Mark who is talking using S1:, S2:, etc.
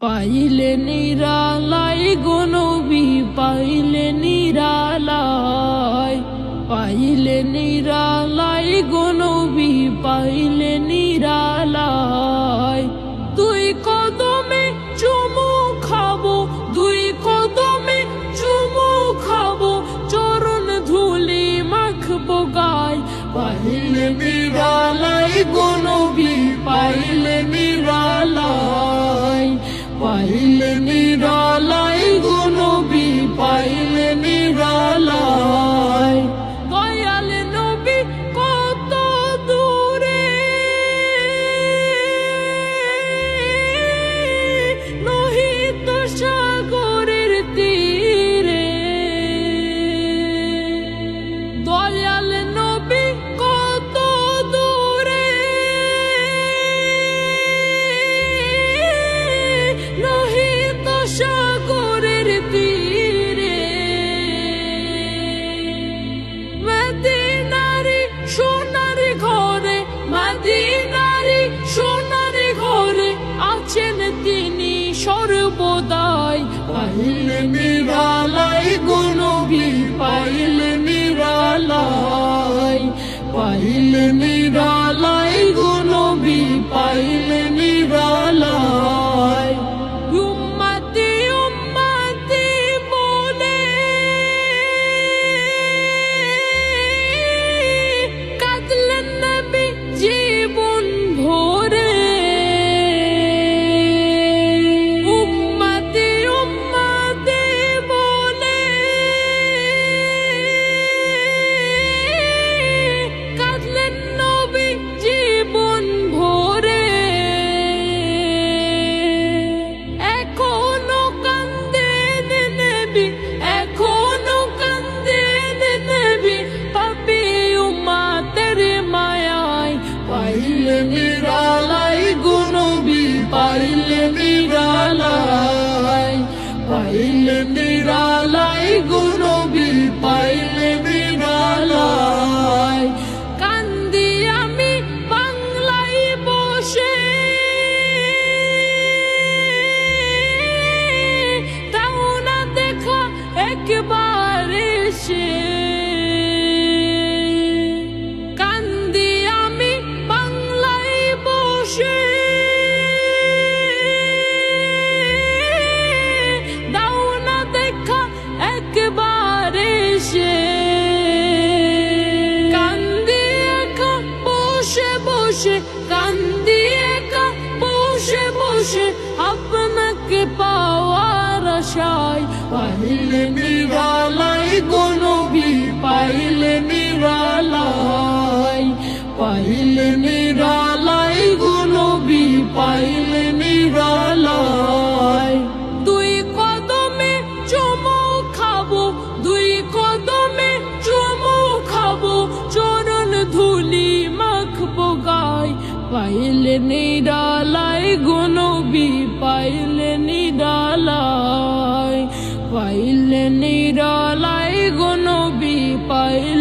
S1: পাইলে নিরালাই গো নবী, পাইলে নিরালাই, পাইলে নিরালাই গো নবী, পাইলে নিরালাই। দুই কদমে চুমু খাবো, দুই কদমে চুমু খাবো, চরণ ধুলি মাখবো গায়। পাইলে নিরালাই গো নবী, পাইলে নিরালাই, পাইলে নিরালাই গো নবী, পাইলে নিরালাই। দয়াল নবী কত দূরে, লোহিত সাগরের তীরে। দয়াল নবী কত দূরে, লোহিত সাগরের তীরে। মদিনারি সোনার ঘরে, মদিনারি সোনার ঘরে আছেন তিনি সর্বদাই। পাইলে নিরালাই গো নবী, পাইলে নিরালাই, পাইলে নিরালাই গো নবী, পাইলে নিরালাই। উম্মতি উম্মতি বলে কাঁদলেন নবী জীবন ভরে। উম্মতি উম্মতি বলে কাঁদলেন নবী জীবন ভরে। এখনো কান্দেন নবী, এখনো কান্দেন নবী, পাপী উম্মতের মায়ায়। পাইলে নিরালাই গো নবী, পাইলে নিরালাই, পাইলে নিরালাই গো নবী, পাইলে নিরালাই। কান্দি আমি বাংলায় বসে, তাও না দেখা একবার এসে। কান্দি আমি বাংলায় বসে, দাও না দেখা একবার এসে। কান্দি একা বসে বসে, কান্দি একা বসে বসে, আপনাকে পাওয়ার আশায়। পাইলে নিরালাই গো নবী, পাইলে নিরালাই, পাইলে নিরালাই গো নবী, পাইলে নিরালাই। দুই কদমে চুমু খাবো, দুই কদমে চুমু খাবো, চরণ ধুলি মাখবো গায়। পাইলে নিরালাই গো নবী, পাইলে নিরালাই, পাইলে নিরালাই গো নবী, পাইলে